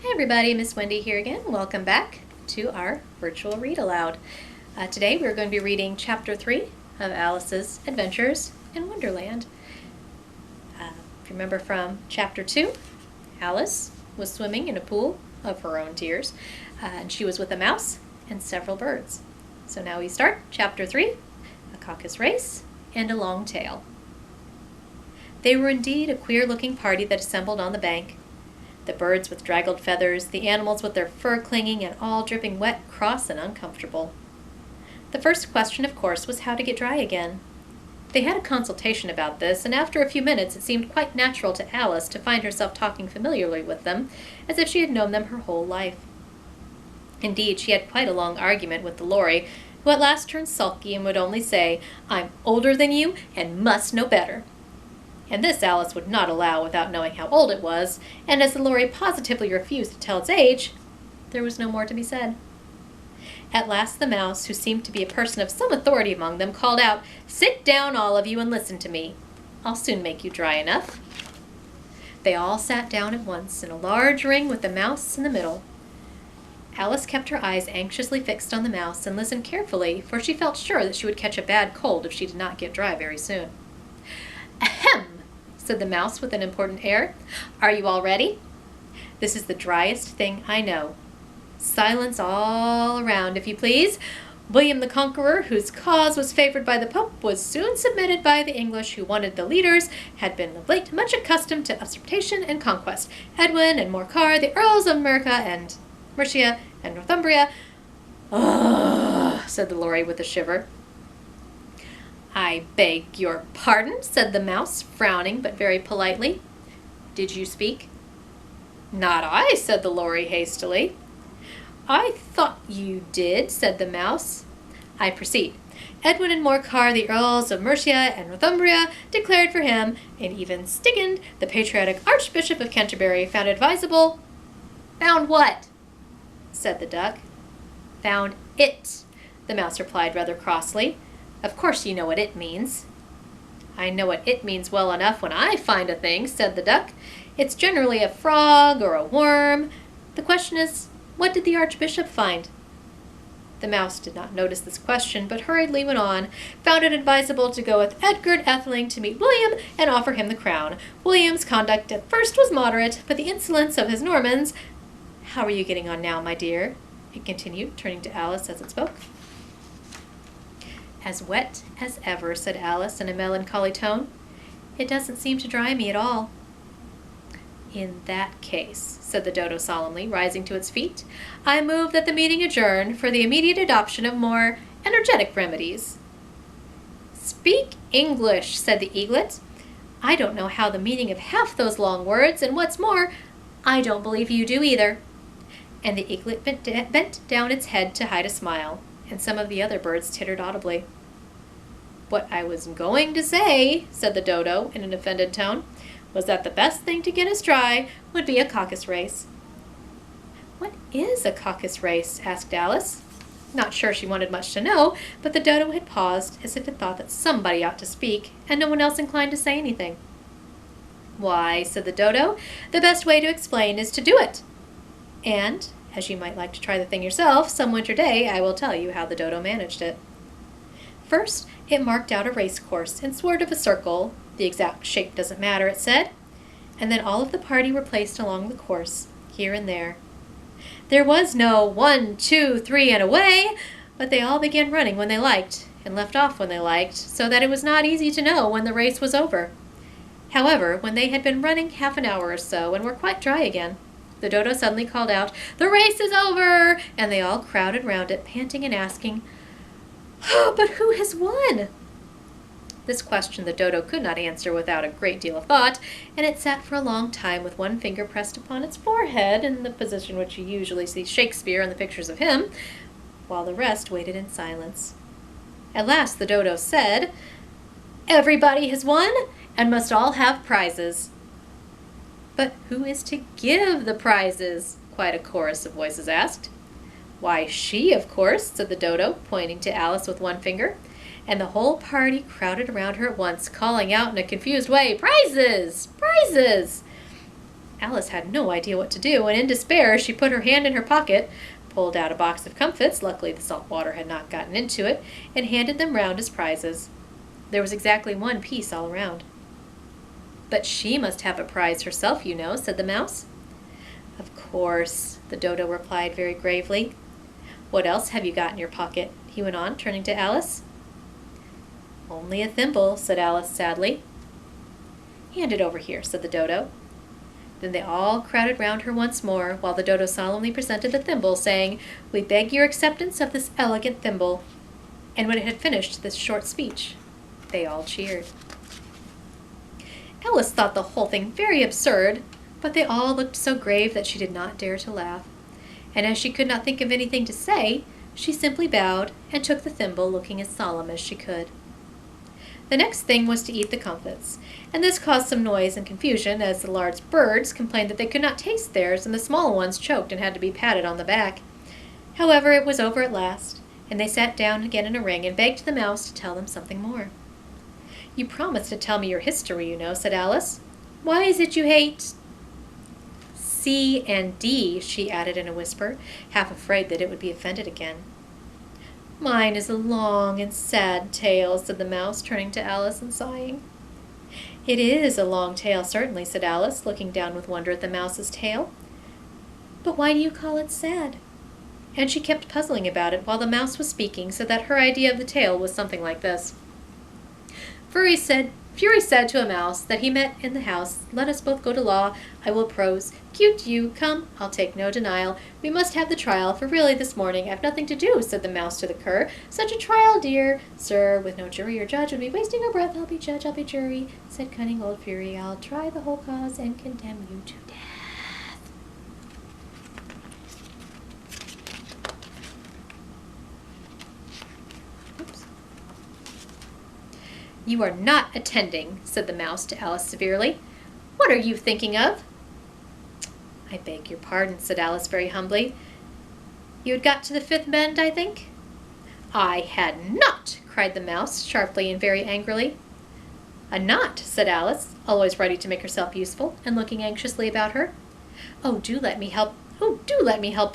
Hi everybody, Miss Wendy here again. Welcome back to our virtual read aloud. Today we're going to be reading Chapter 3 of Alice's Adventures in Wonderland. If you remember from Chapter 2, Alice was swimming in a pool of her own tears, and she was with a mouse and several birds. So now we start Chapter 3, a Caucus-Race and a long tail. They were indeed a queer-looking party that assembled on the bank. The birds with draggled feathers, the animals with their fur clinging and all dripping wet, cross, and uncomfortable. The first question, of course, was how to get dry again. They had a consultation about this, and after a few minutes it seemed quite natural to Alice to find herself talking familiarly with them, as if she had known them her whole life. Indeed, she had quite a long argument with the Lory, who at last turned sulky and would only say, "I'm older than you and must know better." And this Alice would not allow without knowing how old it was, and as the Lory positively refused to tell its age, there was no more to be said. At last the mouse, who seemed to be a person of some authority among them, called out, "Sit down, all of you, and listen to me. I'll soon make you dry enough." They all sat down at once, in a large ring with the mouse in the middle. Alice kept her eyes anxiously fixed on the mouse and listened carefully, for she felt sure that she would catch a bad cold if she did not get dry very soon. "Ahem!" said the mouse with an important air. "Are you all ready? This is the driest thing I know. Silence all around, if you please. William the Conqueror, whose cause was favored by the Pope, was soon submitted by the English, who wanted the leaders, had been of late much accustomed to usurpation and conquest. Edwin and Morcar, the Earls of Mercia and Northumbria—" "Ugh," said the Lory with a shiver. "I beg your pardon," said the mouse, frowning but very politely. "Did you speak?" "Not I," said the Lory hastily. "I thought you did," said the mouse. "I proceed. Edwin and Morcar, the Earls of Mercia and Northumbria, declared for him, and even Stigand, the patriotic Archbishop of Canterbury, found advisable—" "Found what?" said the duck. "Found it," the mouse replied rather crossly. "Of course you know what it means." "I know what it means well enough when I find a thing," said the duck. "It's generally a frog or a worm. The question is, what did the Archbishop find?" The mouse did not notice this question, but hurriedly went on. "Found it advisable to go with Edgar Atheling to meet William and offer him the crown. William's conduct at first was moderate, but the insolence of his Normans— How are you getting on now, my dear?" it continued, turning to Alice as it spoke. "As wet as ever," said Alice in a melancholy tone. "It doesn't seem to dry me at all." "In that case," said the dodo solemnly, rising to its feet, "I move that the meeting adjourn for the immediate adoption of more energetic remedies." "Speak English," said the eaglet. "I don't know how the meaning of half those long words, and what's more, I don't believe you do either." And the eaglet bent down its head to hide a smile, and some of the other birds tittered audibly. "What I was going to say," said the dodo in an offended tone, "was that the best thing to get us dry would be a Caucus-Race." "What is a Caucus-Race?" asked Alice. Not sure she wanted much to know, but the dodo had paused as if it thought that somebody ought to speak, and no one else inclined to say anything. "Why," said the dodo, "the best way to explain is to do it. And, as you might like to try the thing yourself, some winter day I will tell you how the dodo managed it." First, it marked out a race course in sort of a circle. The exact shape doesn't matter, it said. And then all of the party were placed along the course, here and there. There was no 1, 2, 3, and away, but they all began running when they liked, and left off when they liked, so that it was not easy to know when the race was over. However, when they had been running half an hour or so and were quite dry again, the dodo suddenly called out, "The race is over!" and they all crowded round it, panting and asking, "Oh, but who has won?" This question the dodo could not answer without a great deal of thought, and it sat for a long time with one finger pressed upon its forehead, in the position which you usually see Shakespeare in the pictures of him, while the rest waited in silence. At last the dodo said, "Everybody has won, and must all have prizes." "But who is to give the prizes?" quite a chorus of voices asked. "Why, she, of course," said the dodo, pointing to Alice with one finger, and the whole party crowded around her at once, calling out in a confused way, "Prizes! Prizes!" Alice had no idea what to do, and in despair she put her hand in her pocket, pulled out a box of comfits, luckily the salt water had not gotten into it, and handed them round as prizes. There was exactly one piece all around. "But she must have a prize herself, you know," said the mouse. "Of course," the dodo replied very gravely. "What else have you got in your pocket?" he went on, turning to Alice. "Only a thimble," said Alice sadly. "Hand it over here," said the dodo. Then they all crowded round her once more, while the dodo solemnly presented the thimble, saying, "We beg your acceptance of this elegant thimble." And when it had finished this short speech, they all cheered. Alice thought the whole thing very absurd, but they all looked so grave that she did not dare to laugh. And as she could not think of anything to say, she simply bowed and took the thimble, looking as solemn as she could. The next thing was to eat the comfits, and this caused some noise and confusion, as the large birds complained that they could not taste theirs, and the small ones choked and had to be patted on the back. However, it was over at last, and they sat down again in a ring and begged the mouse to tell them something more. "You promised to tell me your history, you know," said Alice. "Why is it you hate C and D?" she added in a whisper, half afraid that it would be offended again. "Mine is a long and sad tale," said the mouse, turning to Alice and sighing. "It is a long tale, certainly," said Alice, looking down with wonder at the mouse's tail. "But why do you call it sad?" And she kept puzzling about it while the mouse was speaking, so that her idea of the tale was something like this. Fury said to a mouse that he met in the house, "Let us both go to law. I will prose. Cute you, come, I'll take no denial. We must have the trial, for really this morning I've nothing to do," said the mouse to the cur. "Such a trial, dear sir, with no jury or judge, would be wasting our breath. I'll be judge, I'll be jury," said cunning old Fury. "I'll try the whole cause and condemn you to death." "You are not attending," said the mouse to Alice severely. "What are you thinking of?" "I beg your pardon," said Alice very humbly. "You had got to the fifth bend, I think?" "I had not!" cried the mouse, sharply and very angrily. "A knot," said Alice, always ready to make herself useful, and looking anxiously about her. "Oh, do let me help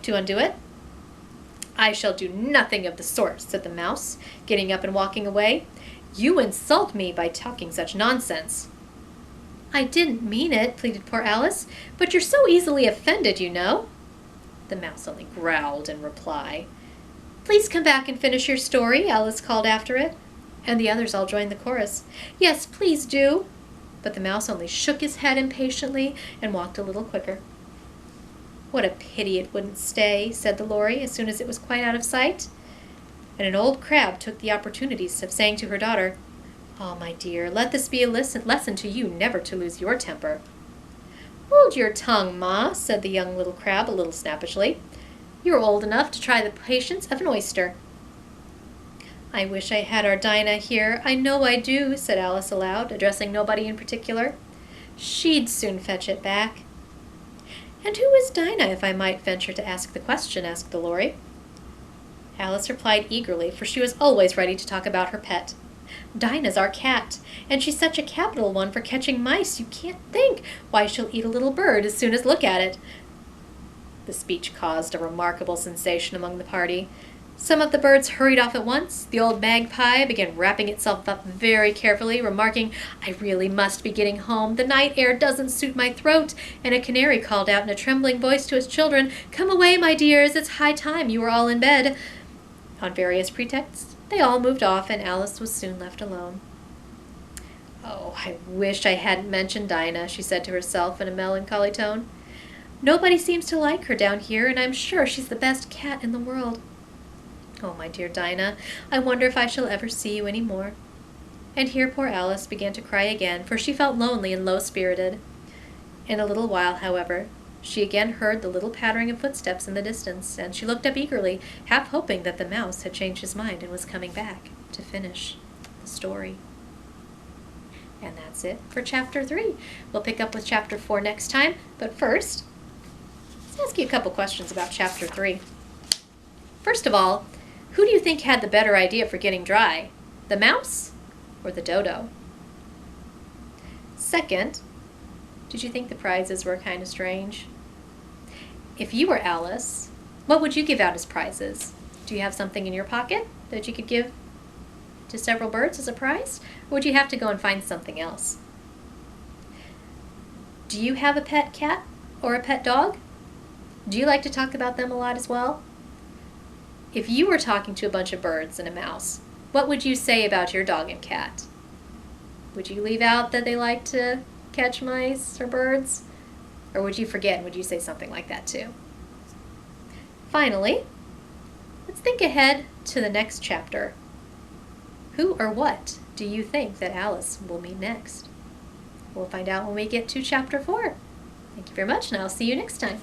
to undo it." "I shall do nothing of the sort," said the mouse, getting up and walking away. "You insult me by talking such nonsense." "I didn't mean it," pleaded poor Alice, "but you're so easily offended, you know." The mouse only growled in reply. "Please come back and finish your story," Alice called after it, and the others all joined the chorus. "Yes, please do." But the mouse only shook his head impatiently and walked a little quicker. "What a pity it wouldn't stay," said the lorry as soon as it was quite out of sight. And an old crab took the opportunity of saying to her daughter, "Oh, my dear, let this be a lesson to you never to lose your temper." "Hold your tongue, Ma," said the young little crab a little snappishly. "You're old enough to try the patience of an oyster." "I wish I had our Dinah here, I know I do," said Alice aloud, addressing nobody in particular. "She'd soon fetch it back." "And who is Dinah, if I might venture to ask the question?" asked the lorry. Alice replied eagerly, for she was always ready to talk about her pet. "Dinah's our cat, and she's such a capital one for catching mice, you can't think. Why, she'll eat a little bird as soon as look at it." The speech caused a remarkable sensation among the party. Some of the birds hurried off at once. The old magpie began wrapping itself up very carefully, remarking, "I really must be getting home. The night air doesn't suit my throat." And a canary called out in a trembling voice to its children, "Come away, my dears, it's high time you were all in bed." On various pretexts, they all moved off, and Alice was soon left alone. "Oh, I wish I hadn't mentioned Dinah," she said to herself in a melancholy tone. "Nobody seems to like her down here, and I'm sure she's the best cat in the world. Oh, my dear Dinah, I wonder if I shall ever see you any more." And here poor Alice began to cry again, for she felt lonely and low-spirited. In a little while, however, she again heard the little pattering of footsteps in the distance, and she looked up eagerly, half hoping that the mouse had changed his mind and was coming back to finish the story. And that's it for Chapter 3. We'll pick up with Chapter 4 next time, but first, let's ask you a couple questions about Chapter 3. First of all, who do you think had the better idea for getting dry, the mouse or the dodo? Second, Did you think the prizes were kind of strange? If you were Alice, what would you give out as prizes? Do you have something in your pocket that you could give to several birds as a prize? Or would you have to go and find something else? Do you have a pet cat or a pet dog? Do you like to talk about them a lot as well? If you were talking to a bunch of birds and a mouse, what would you say about your dog and cat? Would you leave out that they like to catch mice or birds? Or would you forget and would you say something like that too? Finally, let's think ahead to the next chapter. Who or what do you think that Alice will meet next? We'll find out when we get to chapter 4. Thank you very much, and I'll see you next time.